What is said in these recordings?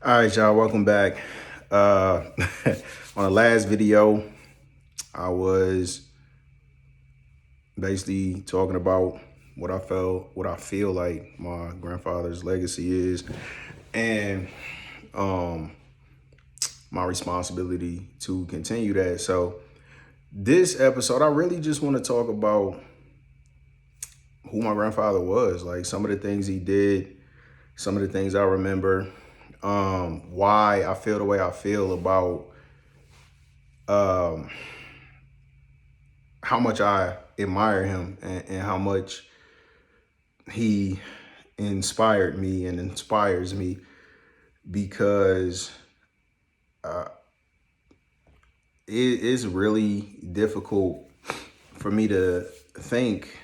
All right, y'all, welcome back. Uh, on the last video, I was basically talking about what I feel like my grandfather's legacy is, and um, my responsibility to continue that. So, this episode, I really just want to talk about who my grandfather was, like some of the things he did, some of the things I remember, why I feel the way I feel about um, how much I admire him and how much he inspired me and inspires me because uh, it is really difficult for me to think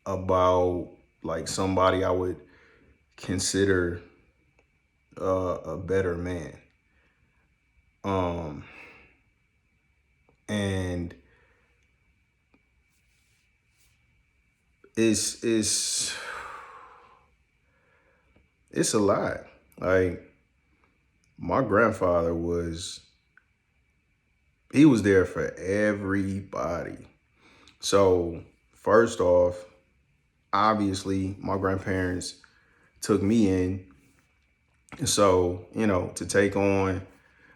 about like somebody I would consider a better man. Um, and it's it's a lot. Like my grandfather he was there for everybody. So first off, obviously my grandparents took me in. So, to take on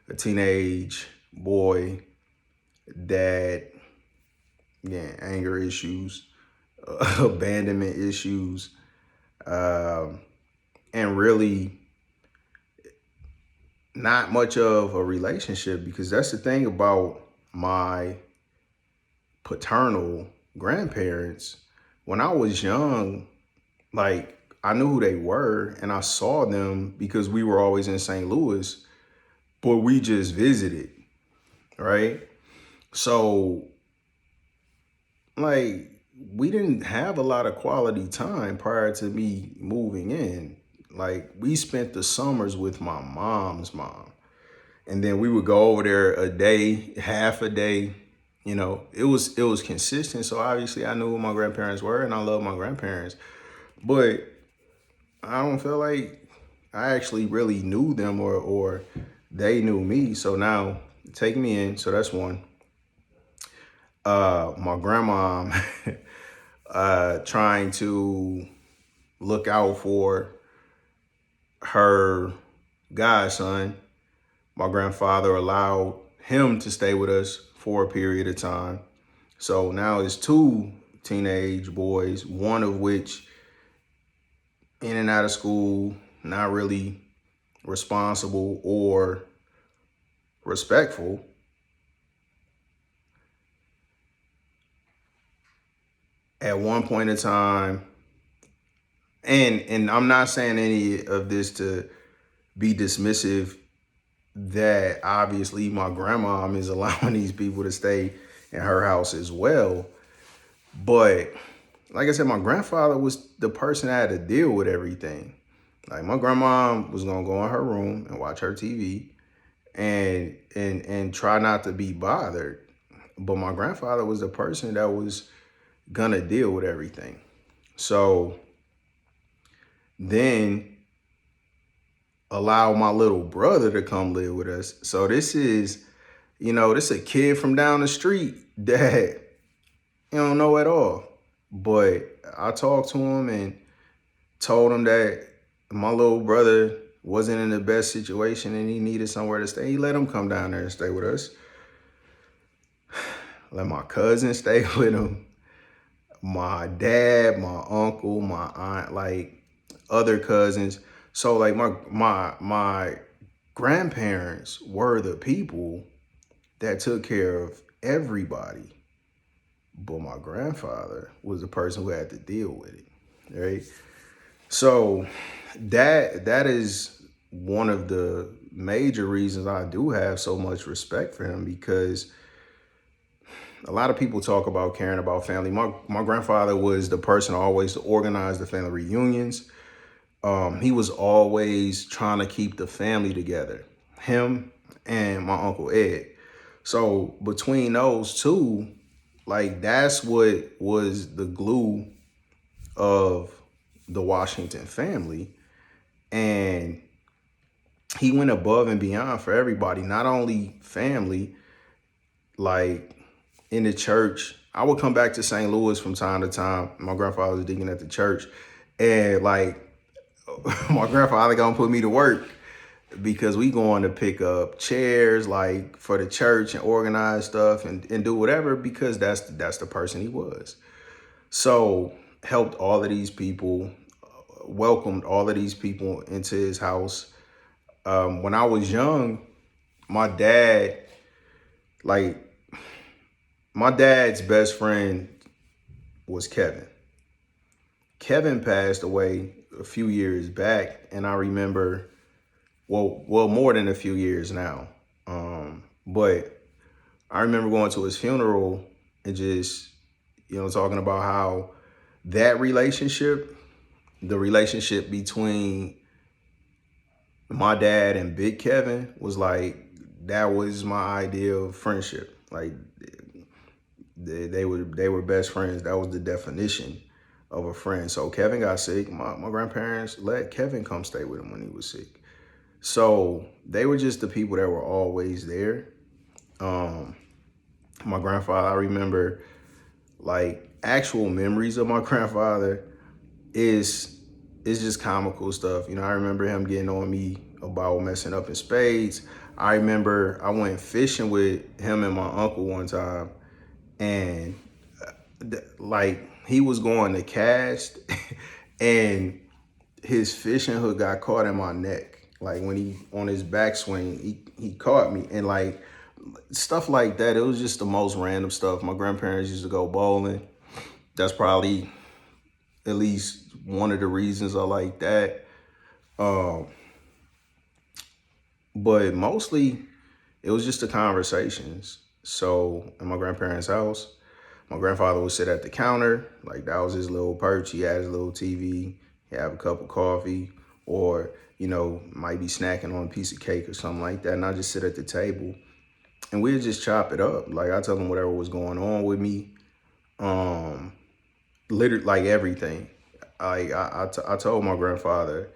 a teenage boy that, yeah, anger issues, abandonment issues, um, and really not much of a relationship because that's the thing about my paternal grandparents. When I was young, like I knew who they were and I saw them because we were always in St. Louis, but we just visited, right? So like we didn't have a lot of quality time prior to me moving in. Like we spent the summers with my mom's mom. And then we would go over there a day, half a day. It was consistent. So obviously I knew who my grandparents were and I love my grandparents. But I don't feel like I actually really knew them or they knew me. So now take me in. So that's one. My grandma trying to look out for her godson. My grandfather allowed him to stay with us for a period of time. So now it's two teenage boys, one of which in and out of school, not really responsible or respectful. At one point in time, and I'm not saying any of this to be dismissive that obviously my grandmom is allowing these people to stay in her house as well. But like I said, my grandfather was the person that had to deal with everything. Like my grandma was gonna go in her room and watch her TV and try not to be bothered. But my grandfather was the person that was gonna deal with everything. So then allow my little brother to come live with us. So this a kid from down the street that you don't know at all. But I talked to him and told him that my little brother wasn't in the best situation and he needed somewhere to stay. He let him come down there and stay with us. Let my cousin stay with him. My dad, my uncle, my aunt, like other cousins. So like my grandparents were the people that took care of everybody. But my grandfather was the person who had to deal with it. Right. So that is one of the major reasons I do have so much respect for him because a lot of people talk about caring about family. My grandfather was the person always to organize the family reunions. He was always trying to keep the family together. Him and my uncle Ed. So between those two, like that's what was the glue of the Washington family. And he went above and beyond for everybody, not only family, like in the church. I would come back to St. Louis from time to time. My grandfather was deacon at the church. And like my grandfather gonna put me to work because we going to pick up chairs like for the church and organize stuff and do whatever because that's the person he was. So helped all of these people, welcomed all of these people into his house. When I was young, my dad, like my dad's best friend was Kevin. Kevin passed away a few years back, and I remember, well, more than a few years now. But I remember going to his funeral and just, talking about how that relationship, the relationship between my dad and Big Kevin was like, that was my idea of friendship. Like they were best friends. That was the definition of a friend. So Kevin got sick. My grandparents let Kevin come stay with him when he was sick. So they were just the people that were always there. My grandfather, I remember like actual memories of my grandfather is just comical stuff. I remember him getting on me about messing up in spades. I remember I went fishing with him and my uncle one time, and like he was going to cast and his fishing hook got caught in my neck. Like when he on his backswing, he caught me, and like stuff like that. It was just the most random stuff. My grandparents used to go bowling. That's probably at least one of the reasons I like that. But mostly it was just the conversations. So in my grandparents' house, my grandfather would sit at the counter, like that was his little perch. He had his little TV, he have a cup of coffee, or, might be snacking on a piece of cake or something like that. And I just sit at the table and we'd just chop it up. Like I tell him whatever was going on with me. Literally like everything. I told my grandfather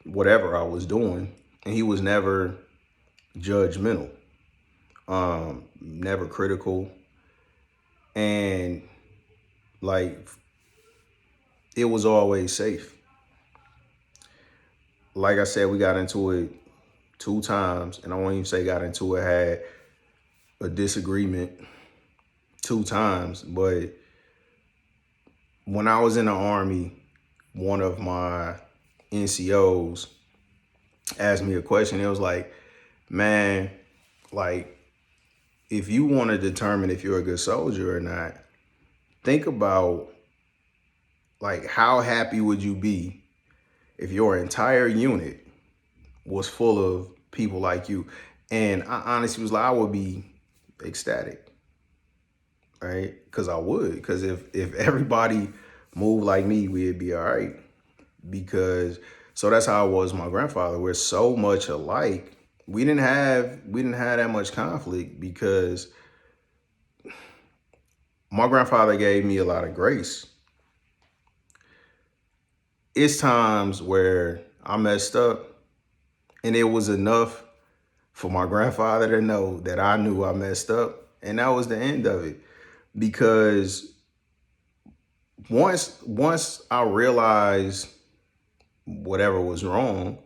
whatever I was doing, and he was never judgmental, never critical. And like, it was always safe. Like I said, we got into it 2 times, and I won't even say got into it, had a disagreement 2 times. But when I was in the Army, one of my NCOs asked me a question. It was like, man, like, if you want to determine if you're a good soldier or not, think about like how happy would you be if your entire unit was full of people like you? And I honestly was like, I would be ecstatic, right? Because I would. Because if everybody moved like me, we'd be all right. Because so that's how it was. My grandfather, we're so much alike. We didn't have that much conflict because my grandfather gave me a lot of grace. It's times where I messed up, and it was enough for my grandfather to know that I knew I messed up, and that was the end of it. Because once I realized whatever was wrong,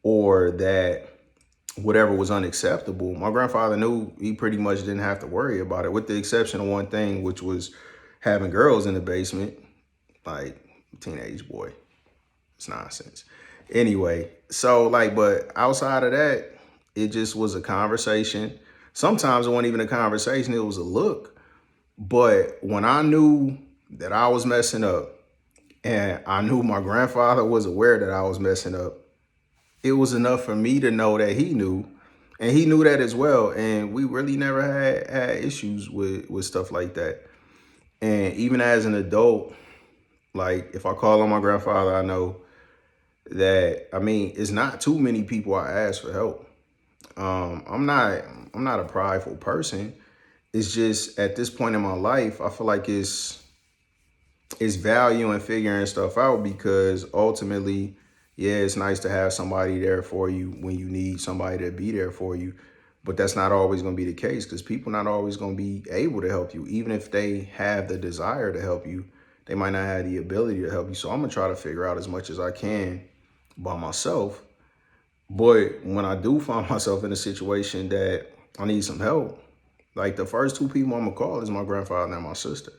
or that whatever was unacceptable, my grandfather knew he pretty much didn't have to worry about it, with the exception of one thing, which was having girls in the basement. Like, teenage boy, it's nonsense. Anyway, so like, but outside of that, it just was a conversation. Sometimes it wasn't even a conversation, it was a look. But when I knew that I was messing up, and I knew my grandfather was aware that I was messing up, it was enough for me to know that he knew, and he knew that as well. And we really never had issues with stuff like that. And even as an adult, like if I call on my grandfather, I know that, I mean, it's not too many people I ask for help. I'm not a prideful person. It's just at this point in my life, I feel like it's value in figuring stuff out, because ultimately Yeah, it's nice to have somebody there for you when you need somebody to be there for you. But that's not always going to be the case because people not always going to be able to help you. Even if they have the desire to help you, they might not have the ability to help you. So I'm going to try to figure out as much as I can by myself. But when I do find myself in a situation that I need some help, like the first two people I'm going to call is my grandfather and my sister.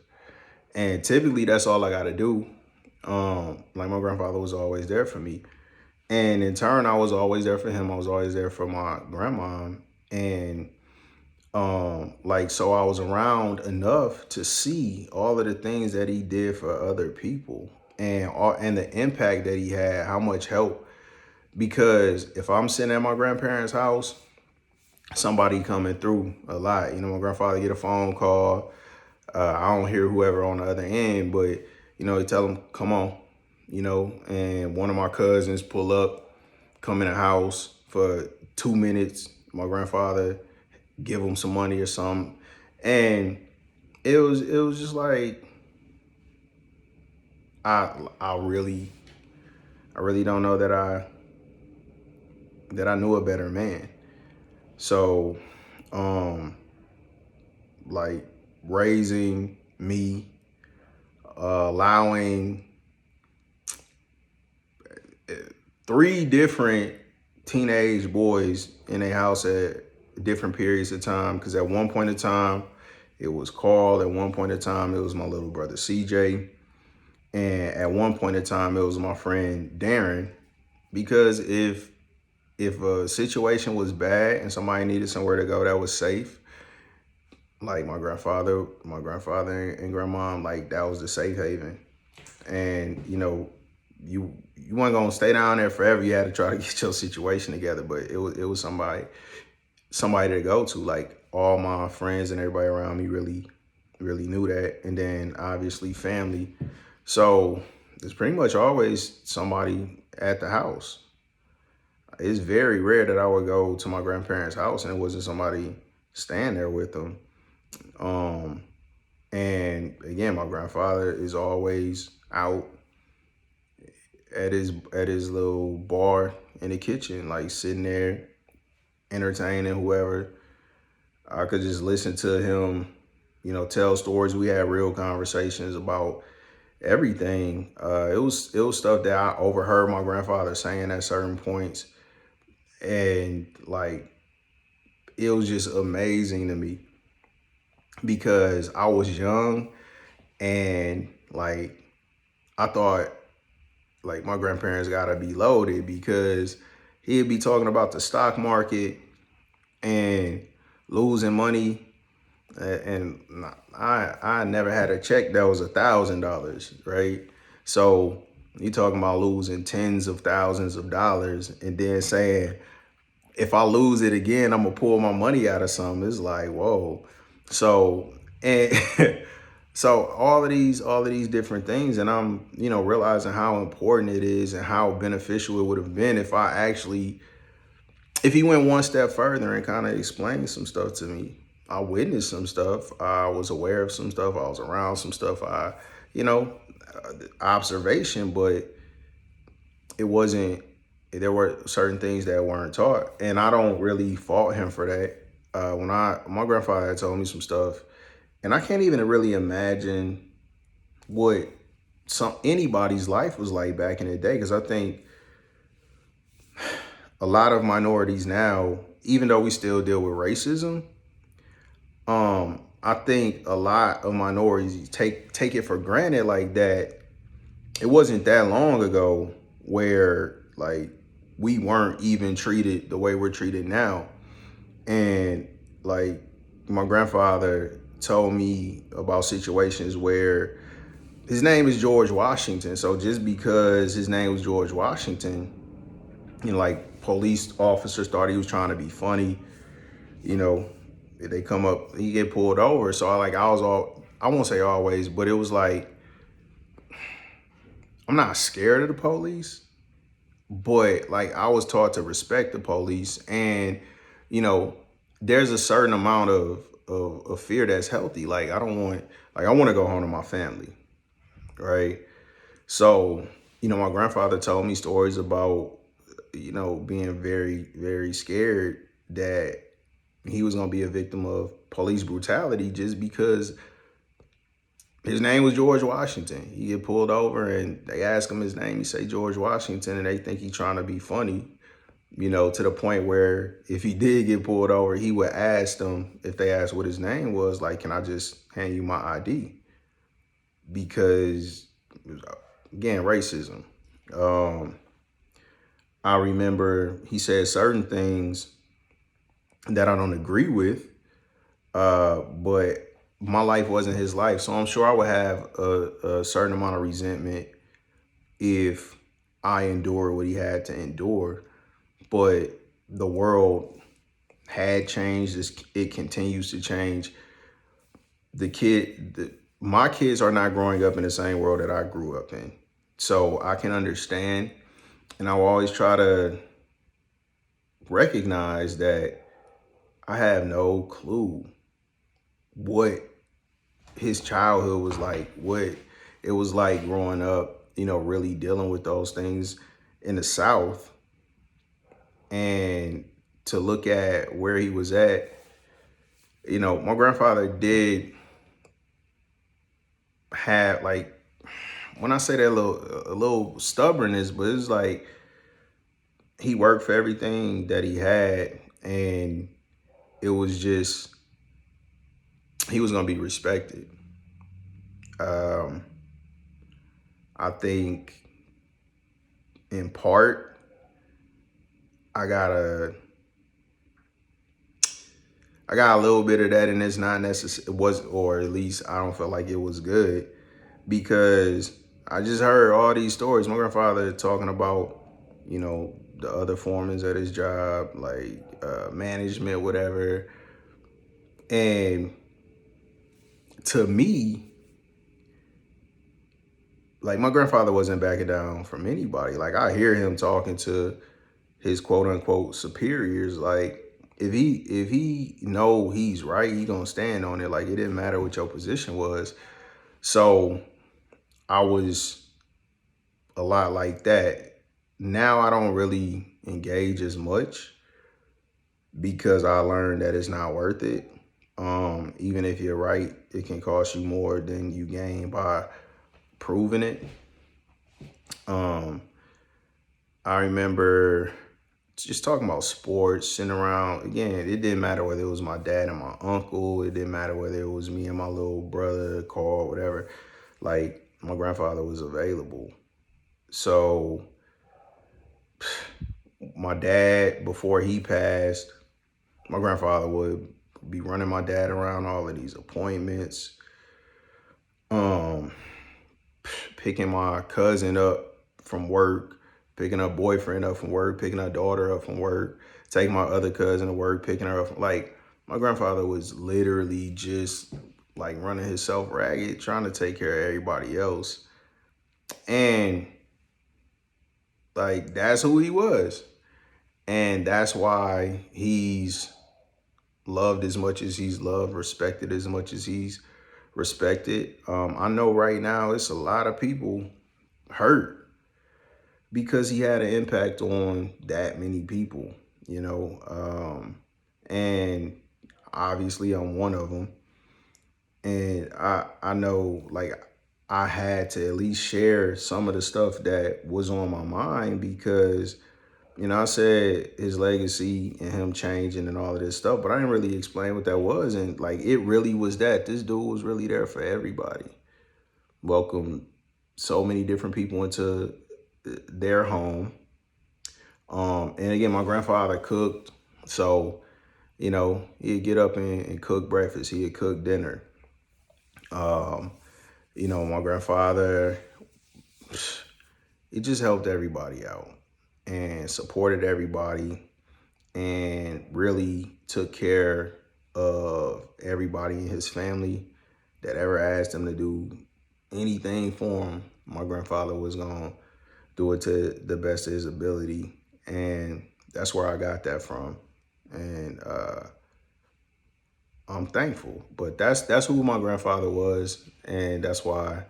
And typically that's all I got to do. Like my grandfather was always there for me. And in turn, I was always there for him. I was always there for my grandma. And like, so I was around enough to see all of the things that he did for other people and the impact that he had, how much help. Because if I'm sitting at my grandparents' house, somebody coming through a lot. You know, my grandfather get a phone call. I don't hear whoever on the other end, but, you know, he tell them, come on, you know, and one of my cousins pull up, come in the house for 2 minutes. My grandfather give him some money or something. And it was just like, I really don't know that I knew a better man. So, like raising me, allowing three different teenage boys in a house at different periods of time. Because at one point in time, it was Carl. At one point in time, it was my little brother CJ. And at one point in time, it was my friend Darren. Because if a situation was bad and somebody needed somewhere to go that was safe, like my grandfather and grandmom, like that was the safe haven. And you know, you weren't gonna stay down there forever. You had to try to get your situation together. But it was somebody to go to. Like all my friends and everybody around me really knew that. And then obviously family. So there's pretty much always somebody at the house. It's very rare that I would go to my grandparents' house and it wasn't somebody staying there with them. And again, my grandfather is always out at his little bar in the kitchen, like sitting there entertaining whoever. I could just listen to him, you know, tell stories. We had real conversations about everything. It was stuff that I overheard my grandfather saying at certain points, and like it was just amazing to me because I was young and like I thought like my grandparents gotta be loaded because he'd be talking about the stock market and losing money. And I never had a check that was $1,000, right? So you talking about losing tens of thousands of dollars and then saying, if I lose it again, I'm gonna pull my money out of something. It's like, whoa. So, and so all of these different things, and I'm, you know, realizing how important it is and how beneficial it would have been if he went one step further and kind of explained some stuff to me. I witnessed some stuff. I was aware of some stuff. I was around some stuff. You know, observation, but it wasn't, there were certain things that weren't taught. And I don't really fault him for that. My grandfather had told me some stuff, and I can't even really imagine what anybody's life was like back in the day. Because I think a lot of minorities now, even though we still deal with racism, I think a lot of minorities take it for granted like that. It wasn't that long ago where like we weren't even treated the way we're treated now. And like my grandfather told me about situations where his name is George Washington. So just because his name was George Washington, you know, like police officers thought he was trying to be funny, you know, they come up, he get pulled over. So I won't say always, but it was like, I'm not scared of the police, but like I was taught to respect the police. And, you know, there's a certain amount of fear that's healthy. Like I want to go home to my family. Right. So my grandfather told me stories about, being very, very scared that he was going to be a victim of police brutality just because his name was George Washington. He get pulled over and they ask him his name. He say George Washington, and they think he trying to be funny, to the point where if he did get pulled over, he would ask them, if they asked what his name was, like, can I just hand you my ID? Because, again, racism. Um, I remember he said certain things that I don't agree with, but my life wasn't his life. So I'm sure I would have a certain amount of resentment if I endured what he had to endure. But the world had changed. It continues to change. My kids are not growing up in the same world that I grew up in. So I can understand, and I will always try to recognize that I have no clue what his childhood was like, what it was like growing up, really dealing with those things in the South. And to look at where he was at, my grandfather did have, like, when I say that, a little stubbornness, but it's like he worked for everything that he had, and it was just, he was gonna be respected. Um, I think in part I got a little bit of that, and it's not necessary. It was, or at least I don't feel like it was good, because I just heard all these stories. My grandfather talking about, the other foremans at his job, like management, whatever. And to me, like, my grandfather wasn't backing down from anybody. Like, I hear him talking to his quote unquote superiors. Like, if he know he's right, he gonna stand on it. Like, it didn't matter what your position was. So I was a lot like that. Now I don't really engage as much because I learned that it's not worth it. Even if you're right, it can cost you more than you gain by proving it. Um, I remember just talking about sports, sitting around. Again, it didn't matter whether it was my dad and my uncle. It didn't matter whether it was me and my little brother, Carl, whatever. Like, my grandfather was available. So my dad, before he passed, my grandfather would be running my dad around all of these appointments, um, picking my cousin up from work, picking her boyfriend up from work, picking her daughter up from work, taking my other cousin to work, picking her up. Like, my grandfather was literally just like running himself ragged, trying to take care of everybody else. And like, that's who he was. And that's why he's loved as much as he's loved, respected as much as he's respected. I know right now it's a lot of people hurt because he had an impact on that many people, and obviously I'm one of them. And I know, like, I had to at least share some of the stuff that was on my mind because, I said his legacy and him changing and all of this stuff, but I didn't really explain what that was. And like, it really was that this dude was really there for everybody. Welcomed so many different people into their home. And again, my grandfather cooked. So, he'd get up and cook breakfast. He'd cook dinner. Um, my grandfather, it just helped everybody out and supported everybody and really took care of everybody in his family that ever asked him to do anything for him. My grandfather was going to do it to the best of his ability. And that's where I got that from. And I'm thankful. But that's who my grandfather was. And that's why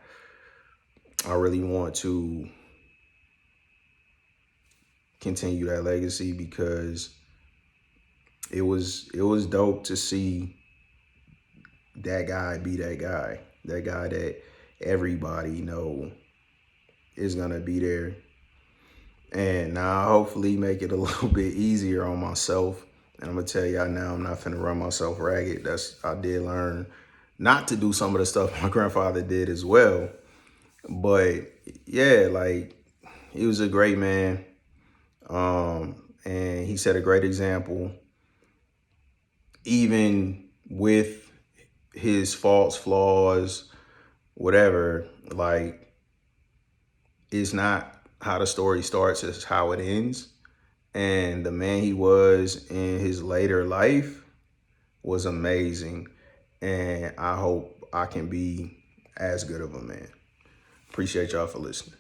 I really want to continue that legacy, because it was dope to see that guy be that guy that everybody know is gonna be there. And now hopefully make it a little bit easier on myself. And I'm gonna tell y'all now, I'm not finna run myself ragged. I did learn not to do some of the stuff my grandfather did as well. But yeah, like, he was a great man. And he set a great example, even with his faults, flaws, whatever. Like, it's not how the story starts, it's how it ends. And the man he was in his later life was amazing. And I hope I can be as good of a man. Appreciate y'all for listening.